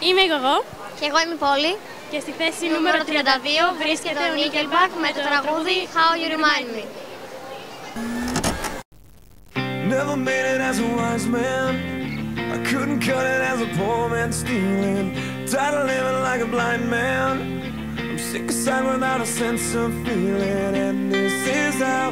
Είμαι εγώ. Και εγώ είμαι η Πόλη. Και στη θέση νούμερο 32 βρίσκεται ο Nickelback με το τραγούδι How You Remind Me. Never made it as a wise man. I couldn't cut it as a poor man stealing. Tired of living like a blind man. I'm sick aside without a sense of feeling. And this is how